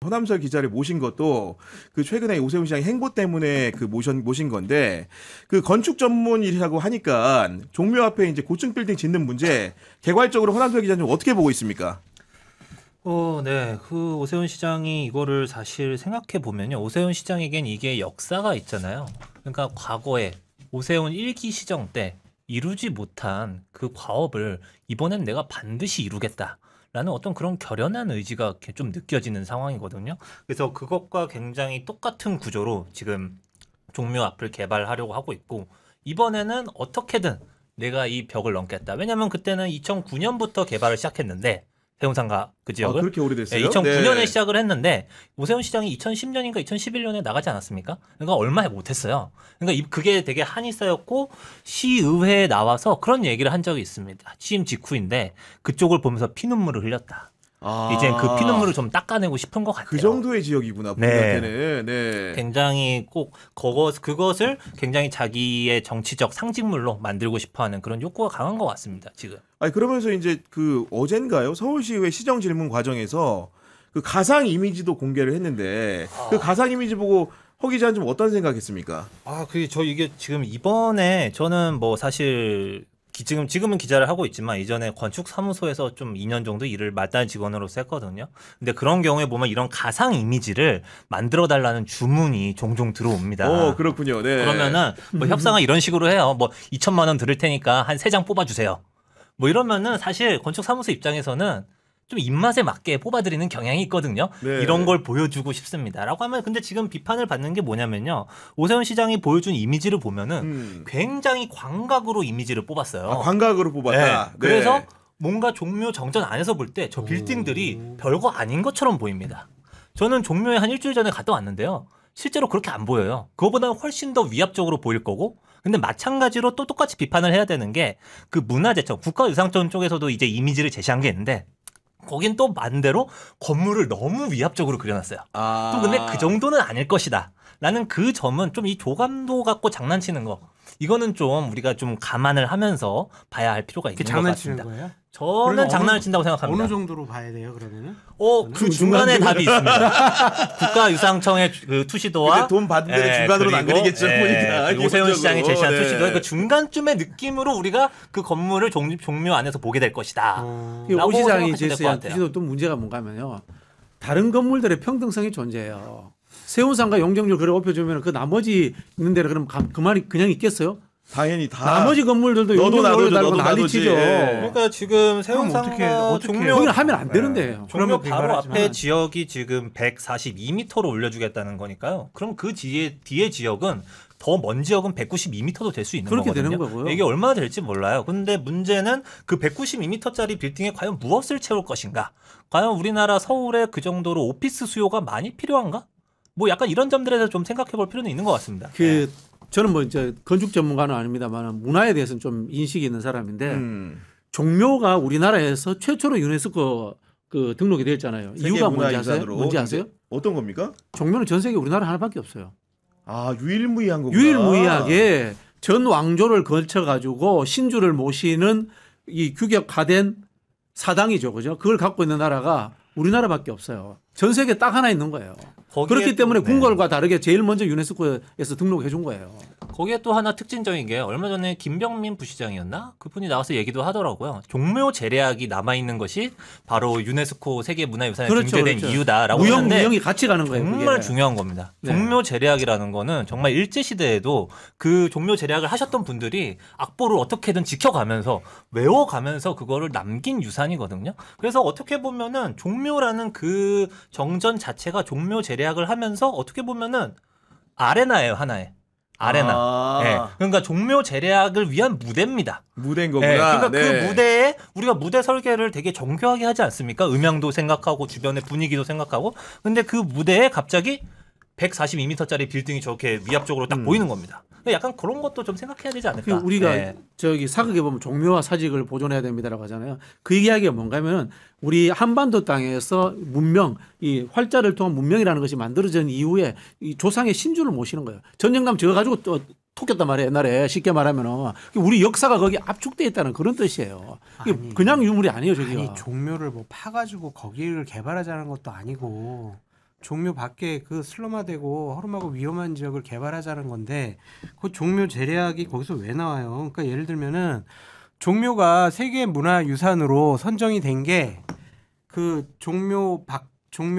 허남설 기자를 모신 것도 그 최근에 오세훈 시장의 행보 때문에 그 모신 건데 그 건축 전문이라고 하니까 종묘 앞에 이제 고층 빌딩 짓는 문제 개괄적으로 허남설 기자님 어떻게 보고 있습니까? 네. 그 오세훈 시장이 이거를 사실 생각해 보면요. 오세훈 시장에겐 이게 역사가 있잖아요. 그러니까 과거에 오세훈 1기 시정 때 이루지 못한 그 과업을 이번엔 내가 반드시 이루겠다라는 어떤 그런 결연한 의지가 이렇게 좀 느껴지는 상황이거든요. 그래서 그것과 굉장히 똑같은 구조로 지금 종묘 앞을 개발하려고 하고 있고 이번에는 어떻게든 내가 이 벽을 넘겠다. 왜냐하면 그때는 2009년부터 개발을 시작했는데 세운상가 그 지역을 그렇게 오래됐어요? 네, 2009년에 네. 시작을 했는데 오세훈 시장이 2010년인가 2011년에 나가지 않았습니까? 그러니까 얼마 못했어요. 그러니까 그게 되게 한이 쌓였고 시의회에 나와서 그런 얘기를 한 적이 있습니다. 취임 직후인데 그쪽을 보면서 피눈물을 흘렸다. 이제 그 피눈물을 좀 닦아내고 싶은 것 같아요. 그 정도의 지역이구나. 본인한테는. 네. 굉장히 꼭 그것을 굉장히 자기의 정치적 상징물로 만들고 싶어하는 그런 욕구가 강한 것 같습니다. 지금. 아니 그러면서 이제 그 어젠가요? 서울시의회 시정 질문 과정에서 그 가상 이미지도 공개를 했는데 그 가상 이미지 보고 허 기자는 좀 어떤 생각했습니까? 이게 지금 이번에 저는 뭐 사실 지금은 기자를 하고 있지만 이전에 건축사무소에서 좀 2년 정도 일을 맡은 직원으로서 했거든요. 근데 그런 경우에 보면 이런 가상 이미지를 만들어 달라는 주문이 종종 들어옵니다. 그렇군요. 네. 그러면은 뭐 협상을 이런 식으로 해요. 뭐 2천만 원 드릴 테니까 한 3장 뽑아주세요. 뭐 이러면은 사실 건축사무소 입장에서는 좀 입맛에 맞게 뽑아드리는 경향이 있거든요. 네. 이런 걸 보여주고 싶습니다. 라고 하면 근데 지금 비판을 받는 게 뭐냐면요. 오세훈 시장이 보여준 이미지를 보면은 굉장히 광각으로 이미지를 뽑았어요. 광각으로 뽑았다. 네. 그래서 뭔가 종묘 정전 안에서 볼 때 저 빌딩들이 별거 아닌 것처럼 보입니다. 저는 종묘에 한 일주일 전에 갔다 왔는데요. 실제로 그렇게 안 보여요. 그거보다는 훨씬 더 위압적으로 보일 거고 근데 마찬가지로 또 똑같이 비판을 해야 되는 게 그 문화재청, 국가유산청 쪽에서도 이제 이미지를 제시한 게 있는데 거긴 또 반대로 건물을 너무 위압적으로 그려놨어요. 또 근데 그 정도는 아닐 것이다. 라는 그 점은 좀 이 조감도 갖고 장난치는 거. 이거는 좀 우리가 좀 감안을 하면서 봐야 할 필요가 있는 것 같습니다. 거예요? 저는 장난을 친다고 생각합니다. 어느 정도로 봐야 돼요, 그러면은? 그 중간에 답이 있습니다. 국가유상청의 그 투시도와 돈 받은 데는 중간으로는 안 그리겠죠. 보니까. 오세훈 시장이 제시한 네. 투시도의 그 중간쯤의 느낌으로 우리가 그 건물을 종묘 안에서 보게 될 것이다. 오 시장이 제시한 투시도 또 문제가 뭔가 하면요. 다른 건물들의 평등성이 존재해요. 세운상가 용적률 그래 높여주면 그 나머지 있는 데를 그럼 그만이 그냥 있겠어요? 당연히 다. 나머지 건물들도 용적률 올려달라고 난리치죠. 그러니까 지금 세운상가 종묘 거기는 하면 안 되는데. 종묘 바로 앞에 지역이 지금 142m로 올려주겠다는 거니까요. 그럼 그 뒤에 지역은 더 먼 지역은 192m도 될 수 있는 그렇게 거거든요. 되는 거고요. 이게 얼마나 될지 몰라요. 근데 문제는 그 192m짜리 빌딩에 과연 무엇을 채울 것인가? 과연 우리나라 서울에 그 정도로 오피스 수요가 많이 필요한가? 뭐 약간 이런 점들에 대해서 좀 생각해 볼 필요는 있는 것 같습니다. 저는 뭐 이제 건축 전문가는 아닙니다만 문화에 대해서는 좀 인식이 있는 사람인데 종묘가 우리나라에서 최초로 유네스코 그 등록이 됐잖아요. 이유가 뭔지 아세요? 어떤 겁니까? 종묘는 전 세계 우리나라 하나밖에 없어요. 유일무이한 거구나. 유일무이하게 전 왕조를 거쳐 가지고 신주를 모시는 이 규격화된 사당이죠, 그죠? 그걸 갖고 있는 나라가 우리나라밖에 없어요. 전 세계 딱 하나 있는 거예요. 그렇기 때문에 궁궐과 다르게 제일 먼저 유네스코에서 등록해 준 거예요. 거기에 또 하나 특징적인 게 얼마 전에 김병민 부시장이었나? 그분이 나와서 얘기도 하더라고요. 종묘 제례학이 남아있는 것이 바로 유네스코 세계문화유산에 등재된 이유다라고 하는데 무형이 같이 가는 거예요. 정말 그게. 중요한 겁니다. 종묘 제례학이라는 거는 정말 일제시대에도 그 종묘 제례학을 하셨던 분들이 악보를 어떻게든 지켜가면서 외워가면서 그거를 남긴 유산이거든요. 그래서 어떻게 보면은 종묘라는 그 정전 자체가 종묘 제례학을 하면서 어떻게 보면은 아레나예요, 하나의. 아레나. 네. 그러니까 종묘 제례학을 위한 무대입니다. 무대인 거구나. 네. 그러니까 그 무대에 우리가 무대 설계를 되게 정교하게 하지 않습니까? 음향도 생각하고 주변의 분위기도 생각하고. 근데 그 무대에 갑자기 142m짜리 빌딩이 저렇게 위압적으로 딱 보이는 겁니다. 약간 그런 것도 좀 생각해야 되지 않을까. 우리가 저기 사극에 보면 종묘와 사직을 보존해야 됩니다라고 하잖아요. 그 이야기가 뭔가면 우리 한반도 땅에서 문명, 이 활자를 통한 문명이라는 것이 만들어진 이후에 이 조상의 신주를 모시는 거예요. 전쟁남 저거 가지고 또 토꼈단 말이에요. 옛날에 쉽게 말하면 우리 역사가 거기 압축돼 있다는 그런 뜻이에요. 아니, 그냥 유물이 아니에요. 저기가. 종묘를 뭐 파가지고 거기를 개발하자는 것도 아니고 종묘 밖에 그 슬럼화되고 허름하고 위험한 지역을 개발하자는 건데 그 종묘 제약이 거기서 왜 나와요? 그러니까 예를 들면은 종묘가 세계문화유산으로 선정이 된 게 그 종묘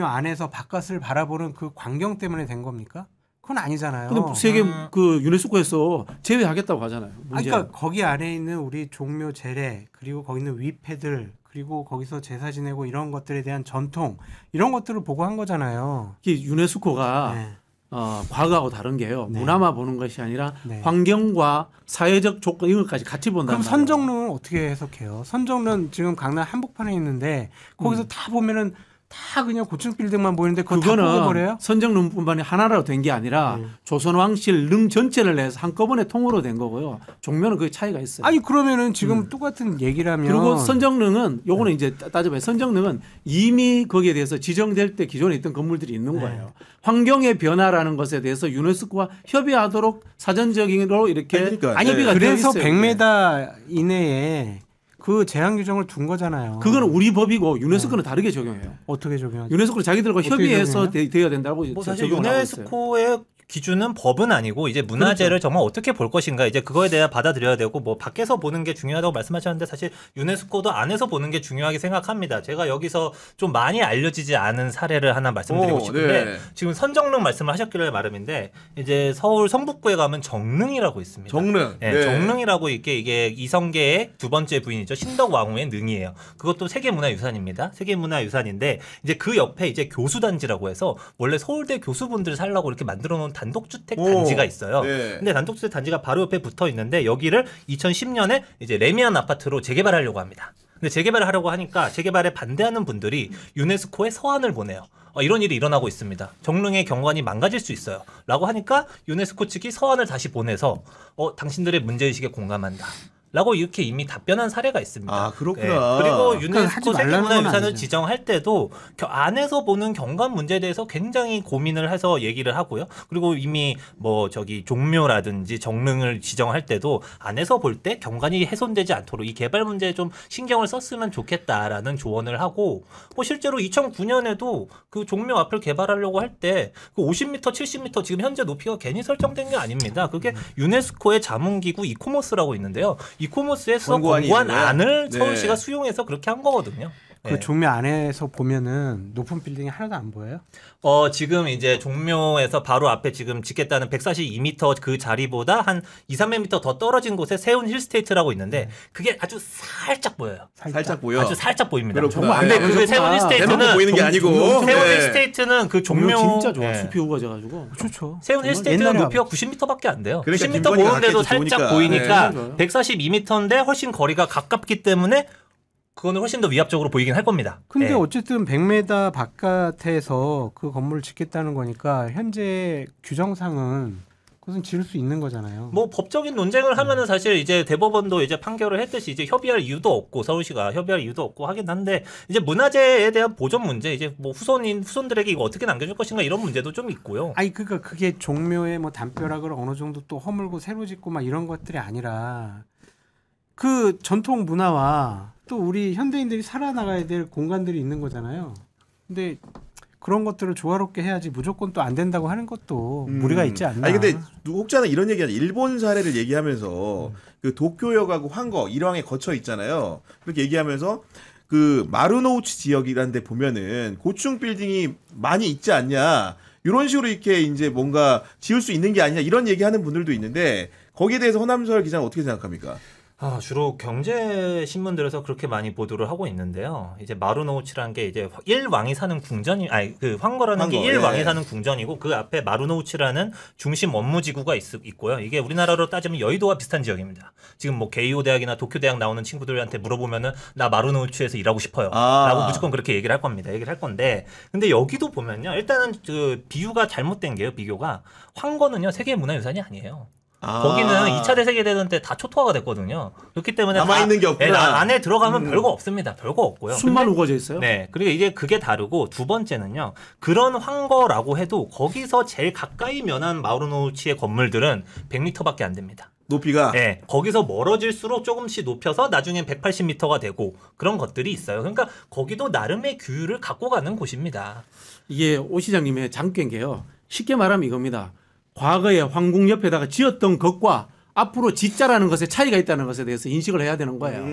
안에서 바깥을 바라보는 그 광경 때문에 된 겁니까? 그건 아니잖아요. 근데 세계 그 유네스코에서 제외하겠다고 하잖아요. 문제는. 그러니까 거기 안에 있는 우리 종묘 제례 그리고 거기 있는 위패들 그리고 거기서 제사 지내고 이런 것들에 대한 전통 이런 것들을 보고 한 거잖아요. 이게 유네스코가 네. 과거하고 다른 게요. 네. 문화만 보는 것이 아니라 네. 환경과 사회적 조건 이런 것까지 같이 본다는 그럼 선정론은 어떻게 해석해요? 선정론 지금 강남 한복판에 있는데 거기서 다 보면은 다 그냥 고층 빌딩만 보이는데 그거 다 그거는 포기버려요? 선정론뿐만이 하나로 된 게 아니라 조선 왕실 릉 전체를 내서 한꺼번에 통으로 된 거고요. 종묘는 그 차이가 있어요. 아니 그러면은 지금 똑같은 얘기라면 그리고 선정릉은 요거는 이제 따져봐요. 선정릉은 이미 거기에 대해서 지정될 때 기존에 있던 건물들이 있는 거예요. 환경의 변화라는 것에 대해서 유네스코와 협의하도록 사전적으로 이렇게 그러니까, 협의가 되어 그래서 있어요. 100m 이내에 그 제한 규정을 둔 거잖아요. 그거는 우리 법이고 유네스코는 다르게 적용해요. 어떻게 적용하죠? 유네스코는 자기들과 어떻게 협의해서 적용해요? 돼야 된다고 뭐 사실 적용을 하고 있어요. 유네스코의 기준은 법은 아니고 이제 문화재를 정말 어떻게 볼 것인가 이제 그거에 대해 받아들여야 되고 뭐 밖에서 보는 게 중요하다고 말씀하셨는데 사실 유네스코도 안에서 보는 게 중요하게 생각합니다. 제가 여기서 좀 많이 알려지지 않은 사례를 하나 말씀드리고 싶은데 네. 지금 선정릉 말씀을 하셨길래 말씀인데 이제 서울 성북구에 가면 정릉이라고 있습니다. 정릉. 네, 정릉이라고 이게 이성계의 두 번째 부인이죠. 신덕왕후의 능이에요. 그것도 세계문화유산입니다. 세계문화유산인데 이제 그 옆에 이제 교수단지라고 해서 원래 서울대 교수분들 살라고 이렇게 만들어 놓은 단독주택 단지가 있어요. 네. 근데 단독주택 단지가 바로 옆에 붙어 있는데 여기를 2010년에 이제 레미안 아파트로 재개발하려고 합니다. 근데 재개발을 하려고 하니까 재개발에 반대하는 분들이 유네스코에 서한을 보내요. 이런 일이 일어나고 있습니다. 정릉의 경관이 망가질 수 있어요. 라고 하니까 유네스코 측이 서한을 다시 보내서 당신들의 문제의식에 공감한다. 라고 이렇게 이미 답변한 사례가 있습니다. 아, 그렇구나. 네. 그리고 하지 유네스코 말라는 건 세계문화유산을 아니죠. 지정할 때도 안에서 보는 경관 문제에 대해서 굉장히 고민을 해서 얘기를 하고요. 그리고 이미 뭐 종묘라든지 정릉을 지정할 때도 안에서 볼 때 경관이 훼손되지 않도록 이 개발 문제에 좀 신경을 썼으면 좋겠다라는 조언을 하고 뭐 실제로 2009년에도 그 종묘 앞을 개발하려고 할 때 그 50m, 70m 지금 현재 높이가 괜히 설정된 게 아닙니다. 그게 유네스코의 자문기구 이코모스라고 있는데요. 이코모스에서 권고안이 권고한 있는 거야? 안을 네. 서울시가 수용해서 그렇게 한 거거든요. 그 네. 종묘 안에서 보면은 높은 빌딩이 하나도 안 보여요? 지금 이제 종묘에서 바로 앞에 지금 짓겠다는 142m 그 자리보다 한 2, 300m 더 떨어진 곳에 세운 힐스테이트라고 있는데 그게 아주 살짝 보여요. 살짝 보여. 아주 살짝 보입니다. 그렇구나. 근데 네, 그 세운 힐스테이트는 대놓고 보이는 게 아니고. 세운 네. 힐스테이트는 그 종묘 진짜 좋아. 네. 숲이 우거져가지고. 좋죠. 세운 정말 힐스테이트는 옛날에 높이가 90m밖에 안 돼요. 그러니까 10m 김건희가 보는데도 갖기도 살짝 좋으니까. 보이니까 네. 142m인데 훨씬 거리가 가깝기 때문에 그거는 훨씬 더 위압적으로 보이긴 할 겁니다. 근데 네. 어쨌든 100m 바깥에서 그 건물을 짓겠다는 거니까 현재 규정상은 그것은 지을 수 있는 거잖아요. 뭐 법적인 논쟁을 하면은 사실 이제 대법원도 이제 판결을 했듯이 이제 협의할 이유도 없고 서울시가 협의할 이유도 없고 하긴 한데 이제 문화재에 대한 보존 문제 이제 뭐 후손들에게 이거 어떻게 남겨줄 것인가 이런 문제도 좀 있고요. 아니 그러니까 그게 종묘의 뭐 담벼락을 어느 정도 또 허물고 새로 짓고 막 이런 것들이 아니라 그 전통 문화와 또 우리 현대인들이 살아나가야 될 공간들이 있는 거잖아요. 근데 그런 것들을 조화롭게 해야지 무조건 또 안 된다고 하는 것도 무리가 있지 않나. 아니 근데 혹자는 이런 얘기하죠. 일본 사례를 얘기하면서 그 도쿄역하고 황거 일왕에 거쳐 있잖아요. 그렇게 얘기하면서 그 마루노우치 지역이라는 데 보면은 고층 빌딩이 많이 있지 않냐. 이런 식으로 이렇게 이제 뭔가 지을 수 있는 게 아니냐 이런 얘기하는 분들도 있는데 거기에 대해서 허남설 기자는 어떻게 생각합니까? 주로 경제 신문들에서 그렇게 많이 보도를 하고 있는데요. 이제 마루노우치라는 게 이제 일왕이 사는 궁전이 그 황거라는 게 황거, 일왕이 예. 사는 궁전이고 그 앞에 마루노우치라는 중심 업무지구가 있고요. 이게 우리나라로 따지면 여의도와 비슷한 지역입니다. 지금 뭐 게이오 대학이나 도쿄 대학 나오는 친구들한테 물어보면은 나 마루노우치에서 일하고 싶어요라고 무조건 그렇게 얘기를 할 겁니다. 얘기를 할 건데 근데 여기도 보면요. 일단은 그 비유가 잘못된 게요. 비교가 황거는요 세계 문화유산이 아니에요. 거기는 2차 대세계대전 때 다 초토화가 됐거든요. 그렇기 때문에 남아있는 게 없구나. 안에 들어가면 별거 없습니다. 별거 없고요. 숲만 근데- 우거져 있어요. 네. 그리고 이제 그게 다르고 두 번째는요. 그런 황거라고 해도 거기서 제일 가까이 면한 마루노우치의 건물들은 100m밖에 안 됩니다. 높이가 네, 거기서 멀어질수록 조금씩 높여서 나중엔 180m가 되고 그런 것들이 있어요. 그러니까 거기도 나름의 규율을 갖고 가는 곳입니다. 이게 오 시장님의 장깨인 게요. 쉽게 말하면 이겁니다. 과거에 황궁 옆에다가 지었던 것과 앞으로 짓자라는 것에 차이가 있다는 것에 대해서 인식을 해야 되는 거예요.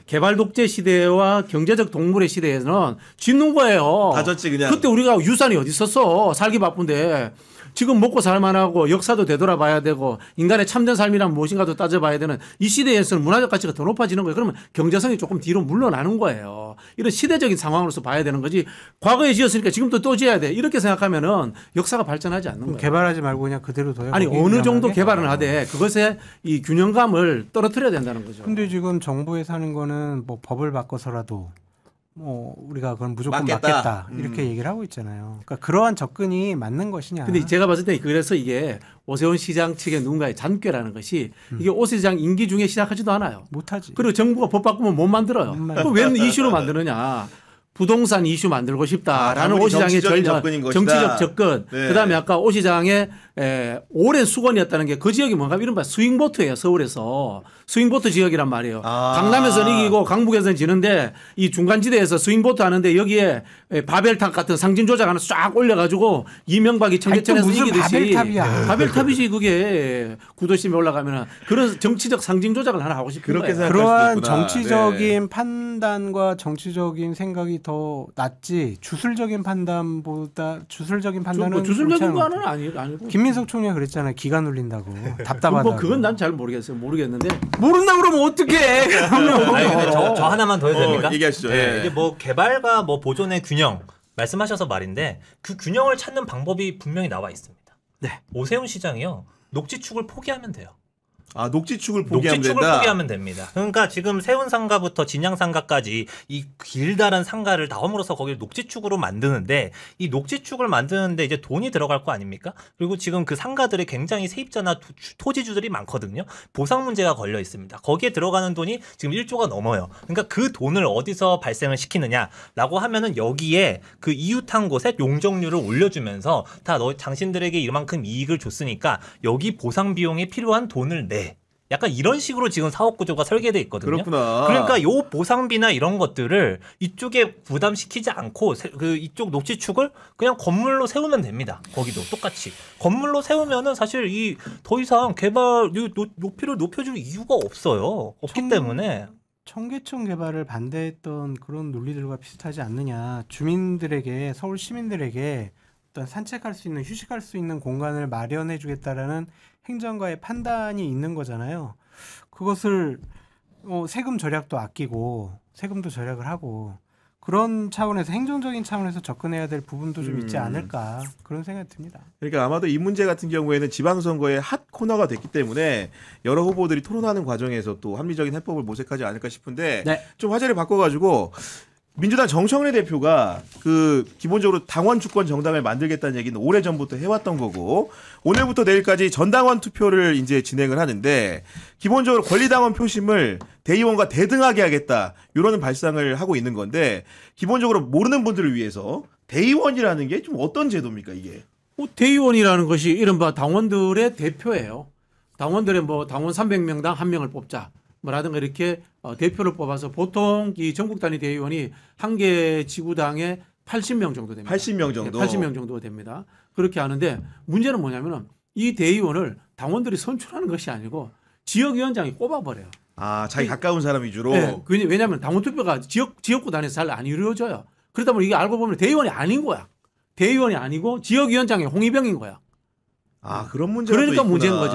개발 독재 시대와 경제적 동물의 시대에는 짓는 거예요. 다 졌지 그냥. 그때 우리가 유산이 어디 있었어. 살기 바쁜데. 지금 먹고 살만하고 역사도 되돌아봐야 되고 인간의 참된 삶이란 무엇인가도 따져봐야 되는 이 시대에서는 문화적 가치가 더 높아지는 거예요. 그러면 경제성이 조금 뒤로 물러나는 거예요. 이런 시대적인 상황으로서 봐야 되는 거지. 과거에 지었으니까 지금도 또 지어야 돼. 이렇게 생각하면은 역사가 발전하지 않는 거예요. 개발하지 말고 그냥 그대로 둬요. 아니 거기 어느 정도 유명하게? 개발을 하되 그것에 이 균형감을 떨어뜨려야 된다는 거죠. 근데 지금 정부에서 하는 거는 뭐 법을 바꿔서라도 뭐 우리가 그건 무조건 맞겠다. 맞겠다, 이렇게 얘기를 하고 있잖아요. 그러니까 그러한 접근이 맞는 것이냐. 근데 제가 봤을 때 그래서 이게 오세훈 시장 측의 누군가의 잔꾀라는 것이 이게 오 시장 임기 중에 시작하지도 않아요. 못하지. 그리고 정부가 법 바꾸면 못 만들어요. 그럼 왜 이슈로 만드느냐. 부동산 이슈 만들고 싶다라는 아무리 오 시장의 정치적인 접근인 것이다. 정치적 접근. 네. 그다음에 아까 오 시장의 오랜 수건이었다는 게 그 지역이 뭔가 이른바 스윙보트예요. 서울에서 스윙보트 지역이란 말이에요. 아. 강남에서는 이기고 강북에서는 지는데 이 중간지대에서 스윙보트 하는데 여기에 바벨탑 같은 상징 조작 하나 쫙 올려가지고 이명박이 청계천에서 무슨 이기듯이 바벨탑이야. 바벨탑이지 그게 구도심에 올라가면 그런 정치적 상징 조작을 하나 하고 싶은 그렇게 거예요. 생각할 수도 그러한 있구나. 정치적인 판단과 정치적인 생각이 더 낫지 주술적인 판단보다 주술적인 판단은 뭐 주술적인 옳지 않은 것 거는 같아요. 아니고. 김민석 총리가 그랬잖아요. 기가 눌린다고 답답하다고. 뭐 그건 난 잘 모르겠어요. 모르겠는데 모른다 그러면 어떡해. 그러면 아니, 근데 저 하나만 더 해도 됩니까? 얘기하시죠. 네, 예. 이게 뭐 개발과 뭐 보존의 균형 말씀하셔서 말인데 그 균형을 찾는 방법이 분명히 나와 있습니다. 네. 오세훈 시장이요. 녹지축을 포기하면 돼요. 아 녹지축을 포기하면 녹지축을 된다. 포기하면 됩니다. 그러니까 지금 세운상가부터 진양상가까지 이 길다란 상가를 다 허물어서 거기를 녹지축으로 만드는데 이 녹지축을 만드는데 이제 돈이 들어갈 거 아닙니까? 그리고 지금 그 상가들에 굉장히 세입자나 토지주들이 많거든요. 보상 문제가 걸려 있습니다. 거기에 들어가는 돈이 지금 1조가 넘어요. 그러니까 그 돈을 어디서 발생을 시키느냐라고 하면은 여기에 그 이웃한 곳에 용적률을 올려주면서 다 당신들에게 이만큼 이익을 줬으니까 여기 보상 비용에 필요한 돈을 내. 약간 이런 식으로 지금 사업 구조가 설계돼 있거든요. 그렇구나. 그러니까 요 보상비나 이런 것들을 이쪽에 부담시키지 않고 그 이쪽 녹지축을 그냥 건물로 세우면 됩니다. 거기도 똑같이 건물로 세우면은 사실 이 더 이상 개발 높이를 높여줄 이유가 없어요. 없기 때문에 청계천 개발을 반대했던 그런 논리들과 비슷하지 않느냐. 주민들에게 서울 시민들에게 어떤 산책할 수 있는 휴식할 수 있는 공간을 마련해 주겠다라는 행정가의 판단이 있는 거잖아요. 그것을 세금 절약도 아끼고 세금도 절약을 하고 그런 차원에서 행정적인 차원에서 접근해야 될 부분도 좀 있지 않을까 그런 생각이 듭니다. 그러니까 아마도 이 문제 같은 경우에는 지방선거의 핫 코너가 됐기 때문에 여러 후보들이 토론하는 과정에서 또 합리적인 해법을 모색하지 않을까 싶은데 네. 좀 화제를 바꿔가지고 민주당 정청래 대표가 그 기본적으로 당원 주권 정당을 만들겠다는 얘기는 오래전부터 해왔던 거고 오늘부터 내일까지 전당원 투표를 이제 진행을 하는데 기본적으로 권리당원 표심을 대의원과 대등하게 하겠다 이런 발상을 하고 있는 건데 기본적으로 모르는 분들을 위해서 대의원이라는 게 좀 어떤 제도입니까 이게? 대의원이라는 것이 이른바 당원들의 대표예요. 당원들의 뭐 당원 300명당 한 명을 뽑자. 뭐라든가 이렇게 대표를 뽑아서 보통 이 전국 단위 대의원이 한 개 지구당에 80명 정도 됩니다. 80명 정도. 80명 정도 됩니다. 그렇게 하는데 문제는 뭐냐면은 이 대의원을 당원들이 선출하는 것이 아니고 지역위원장이 꼽아버려요. 아 자기 가까운 사람 위주로. 네, 왜냐하면 당원 투표가 지역구 단위에서 잘 안 이루어져요. 그러다 보니 이게 알고 보면 대의원이 아닌 거야. 대의원이 아니고 지역위원장의 홍위병인 거야. 아 그런 문제가 그러니까 또 문제인 있구나.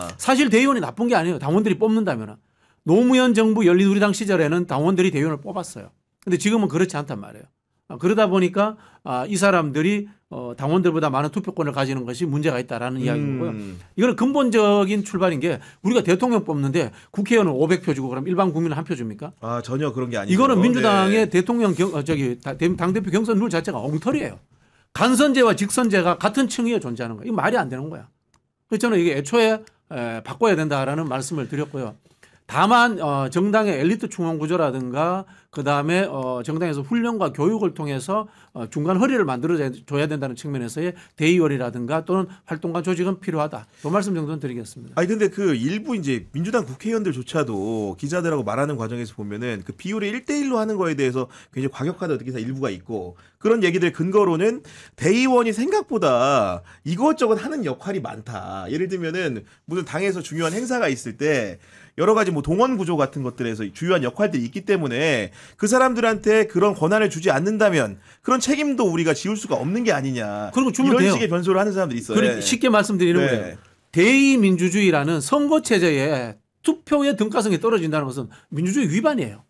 거죠. 사실 대의원이 나쁜 게 아니에요. 당원들이 뽑는다면. 노무현 정부 열린우리당 시절에는 당원들이 대의원을 뽑았어요. 근데 지금은 그렇지 않단 말이에요. 그러다 보니까 이 사람들이 당원들보다 많은 투표권을 가지는 것이 문제가 있다라는 이야기고요. 이거는 근본적인 출발인 게 우리가 대통령 뽑는데 국회의원은 500표 주고 그럼 일반 국민은 한 표 줍니까? 아 전혀 그런 게 아니고. 이거는 민주당의 대통령 당대표 경선 룰 자체가 엉터리예요. 간선제와 직선제가 같은 층위에 존재하는 거예요. 이거 말이 안 되는 거야. 그래서 저는 이게 애초에 바꿔야 된다라는 말씀을 드렸고요. 다만 정당의 엘리트 충원 구조라든가 그다음에 정당에서 훈련과 교육을 통해서 중간 허리를 만들어 줘야 된다는 측면에서의 대의원이라든가 또는 활동가 조직은 필요하다. 그 말씀 정도는 드리겠습니다. 아니 근데 그 일부 이제 민주당 국회의원들조차도 기자들하고 말하는 과정에서 보면은 그 비율이 1대1로 하는 거에 대해서 굉장히 과격하다 어떻게 해서 일부가 있고 그런 얘기들 근거로는 대의원이 생각보다 이것저것 하는 역할이 많다. 예를 들면은 무슨 당에서 중요한 행사가 있을 때 여러 가지 뭐 동원 구조 같은 것들에서 주요한 역할들이 있기 때문에 그 사람들한테 그런 권한을 주지 않는다면 그런 책임도 우리가 지울 수가 없는 게 아니냐. 그리고 주면 이런 돼요. 식의 변소를 하는 사람들이 있어요. 그러니까 쉽게 말씀드리는 네. 거예요. 대의민주주의라는 선거 체제에 투표의 등가성이 떨어진다는 것은 민주주의 위반이에요.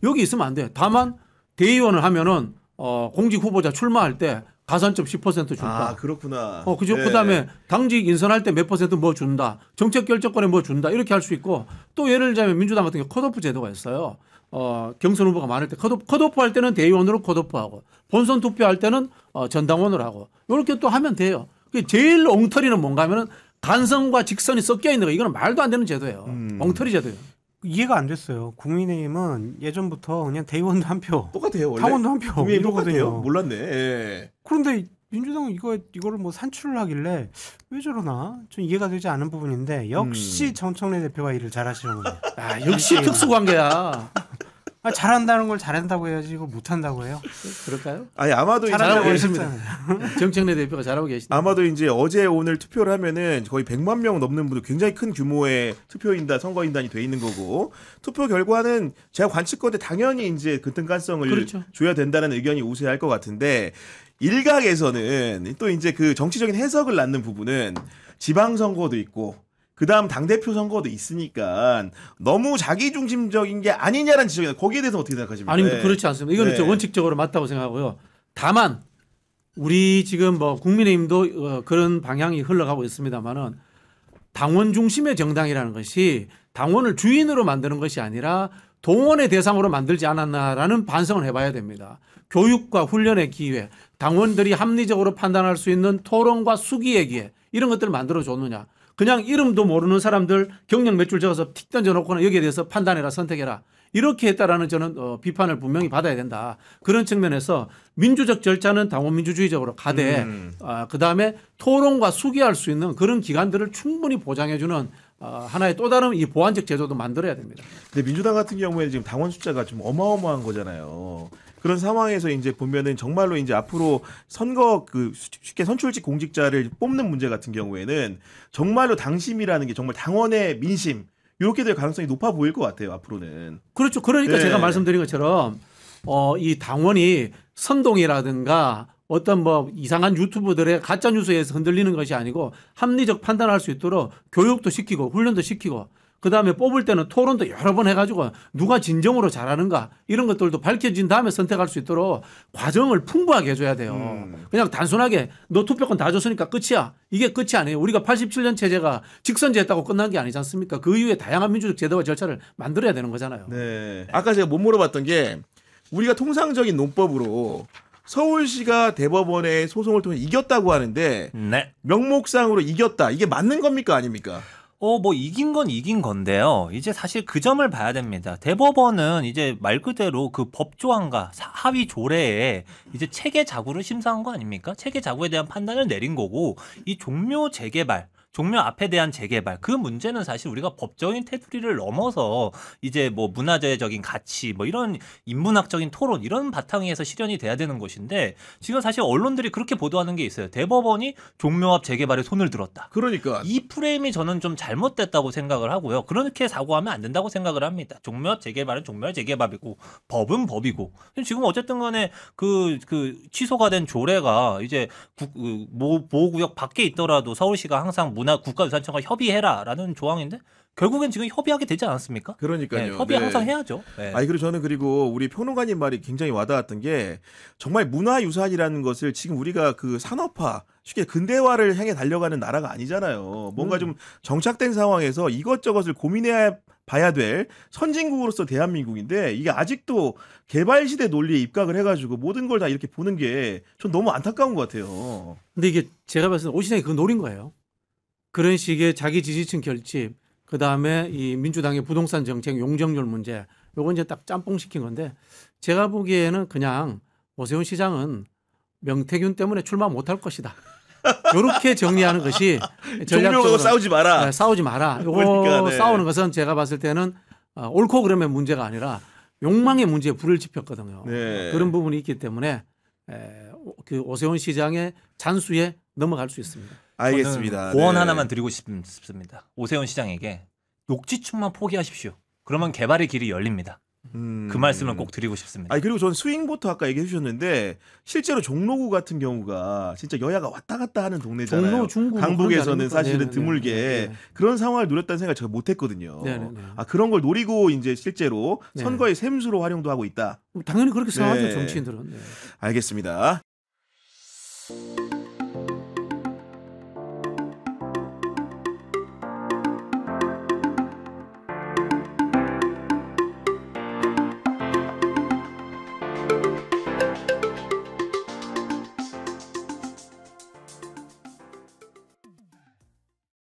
여기 있으면 안 돼요. 다만 대의원을 하면은 공직 후보자 출마할 때 가산점 10% 줄까? 아 그렇구나. 그죠? 네. 그다음에 당직 인선할 때 몇 퍼센트 뭐 준다. 정책 결정권에 뭐 준다. 이렇게 할 수 있고 또 예를 들자면 민주당 같은 경우 컷오프 제도가 있어요. 경선 후보가 많을 때 컷오프 할 때는 대의원으로 컷오프하고 본선 투표할 때는 전당원으로 하고 이렇게 또 하면 돼요. 제일 엉터리는 뭔가 하면은 간선과 직선이 섞여 있는 거 이거는 말도 안 되는 제도예요. 엉터리 제도예요. 이해가 안 됐어요. 국민의힘은 예전부터 그냥 대의원도 한 표, 똑같아요. 원래 당원도 한 표 국민의힘 똑같아요. 이러거든요. 몰랐네. 예. 그런데 민주당은 이거를 뭐 산출을 하길래 왜 저러나 좀 이해가 되지 않은 부분인데 역시 정청래 대표가 일을 잘하시는군요. 역시 특수관계야. 잘한다는 걸 잘한다고 해야지 이걸 못한다고 해요. 그럴까요? 아니 아마도 잘하고 이제 계십니다. 정청래 대표가 잘하고 계시다. 아마도 이제 어제 오늘 투표를 하면은 거의 100만 명 넘는 분들 굉장히 큰 규모의 투표인단 선거인단이 돼 있는 거고 투표 결과는 제가 관측건데 당연히 이제 그 등가성을 그렇죠. 줘야 된다는 의견이 우세할 것 같은데 일각에서는 또 이제 그 정치적인 해석을 낳는 부분은 지방선거도 있고 그다음 당대표 선거도 있으니까 너무 자기중심적인 게 아니냐라는 지적이 거기에 대해서 어떻게 생각하십니까? 아닙니다. 그렇지 않습니다. 이거는 네. 원칙적으로 맞다고 생각하고요. 다만 우리 지금 뭐 국민의힘도 그런 방향이 흘러가고 있습니다만은 당원 중심의 정당이라는 것이 당원을 주인으로 만드는 것이 아니라 동원의 대상으로 만들지 않았나라는 반성을 해봐야 됩니다. 교육과 훈련의 기회, 당원들이 합리적으로 판단할 수 있는 토론과 수기의 기회 이런 것들을 만들어줬느냐. 그냥 이름도 모르는 사람들 경력 몇 줄 적어서 틱 던져놓고는 여기에 대해서 판단해라 선택해라. 이렇게 했다라는 저는 비판을 분명히 받아야 된다. 그런 측면에서 민주적 절차는 당원 민주주의적으로 가되 그다음에 토론과 수기할 수 있는 그런 기관들을 충분히 보장해주는 하나의 또 다른 이 보완적 제도도 만들어야 됩니다. 근데 민주당 같은 경우에는 지금 당원 숫자가 좀 어마어마한 거잖아요. 그런 상황에서 이제 보면은 정말로 이제 앞으로 선거 그 쉽게 선출직 공직자를 뽑는 문제 같은 경우에는 정말로 당심이라는 게 정말 당원의 민심 이렇게 될 가능성이 높아 보일 것 같아요. 앞으로는. 그렇죠. 그러니까 네. 제가 말씀드린 것처럼 이 당원이 선동이라든가 어떤 뭐 이상한 유튜브들의 가짜 뉴스에서 흔들리는 것이 아니고 합리적 판단할 수 있도록 교육도 시키고 훈련도 시키고 그다음에 뽑을 때는 토론도 여러 번 해가지고 누가 진정으로 잘하는가 이런 것들도 밝혀진 다음에 선택할 수 있도록 과정을 풍부하게 해줘야 돼요. 그냥 단순하게 너 투표권 다 줬으니까 끝이야. 이게 끝이 아니에요. 우리가 87년 체제가 직선제했다고 끝난 게 아니지 않습니까? 그 이후에 다양한 민주적 제도와 절차를 만들어야 되는 거잖아요. 네. 아까 제가 못 물어봤던 게 우리가 통상적인 논법으로 서울시가 대법원의 소송을 통해 이겼다고 하는데 네. 명목상으로 이겼다. 이게 맞는 겁니까 아닙니까? 뭐 이긴 건 이긴 건데요. 이제 사실 그 점을 봐야 됩니다. 대법원은 이제 말 그대로 그 법조항과 하위 조례에 이제 체계 자구를 심사한 거 아닙니까? 체계 자구에 대한 판단을 내린 거고 이 종묘 재개발 종묘 앞에 대한 재개발 그 문제는 사실 우리가 법적인 테두리를 넘어서 이제 뭐 문화재적인 가치 뭐 이런 인문학적인 토론 이런 바탕에서 실현이 돼야 되는 것인데 지금 사실 언론들이 그렇게 보도하는 게 있어요. 대법원이 종묘 앞 재개발에 손을 들었다. 그러니까 이 프레임이 저는 좀 잘못됐다고 생각을 하고요. 그렇게 사고하면 안 된다고 생각을 합니다. 종묘 앞 재개발은 종묘 앞 재개발이고 법은 법이고 지금 어쨌든 간에 그 취소가 된 조례가 이제 보호구역 밖에 있더라도 서울시가 항상 국가유산청과 협의해라라는 조항인데 결국엔 지금 협의하게 되지 않았습니까? 그러니까요. 네, 협의 네. 항상 해야죠. 네. 아니 그리고 저는 그리고 우리 평론가님 말이 굉장히 와닿았던 게 정말 문화유산이라는 것을 지금 우리가 그 산업화 쉽게 근대화를 향해 달려가는 나라가 아니잖아요. 뭔가 좀 정착된 상황에서 이것저것을 고민해 봐야 될 선진국으로서 대한민국인데 이게 아직도 개발시대 논리에 입각을 해가지고 모든 걸 다 이렇게 보는 게 전 너무 안타까운 것 같아요. 근데 이게 제가 봤을 때 오 시장이 그거 노린 거예요. 그런 식의 자기 지지층 결집 그다음에 이 민주당의 부동산 정책 용적률 문제 요거 이제 딱 짬뽕 시킨 건데 제가 보기에는 그냥 오세훈 시장은 명태균 때문에 출마 못할 것이다. 이렇게 정리하는 것이 종묘하고 전략적으로 싸우지 마라. 네, 싸우지 마라. 요거 그러니까, 네. 싸우는 것은 제가 봤을 때는 옳고 그름의 문제가 아니라 욕망의 문제에 불을 지폈거든요. 네. 그런 부분이 있기 때문에 그 오세훈 시장의 잔수에 넘어갈 수 있습니다. 알겠습니다. 저는 조언 네. 하나만 드리고 싶습니다. 오세훈 시장에게 녹지축만 포기하십시오. 그러면 개발의 길이 열립니다. 그 말씀을 꼭 드리고 싶습니다. 아니 그리고 전 스윙부터 아까 얘기해 주셨는데 실제로 종로구 같은 경우가 진짜 여야가 왔다 갔다 하는 동네잖아요. 종로, 중구 뭐 강북에서는 그런 게 사실은 아닙니까? 드물게 네네네. 그런 상황을 노렸다는 생각을 제가 못했거든요. 네네네. 아 그런 걸 노리고 이제 실제로 네. 선거의 샘수로 활용도 하고 있다. 당연히 그렇게 생각하죠. 네. 정치인들은. 네. 알겠습니다.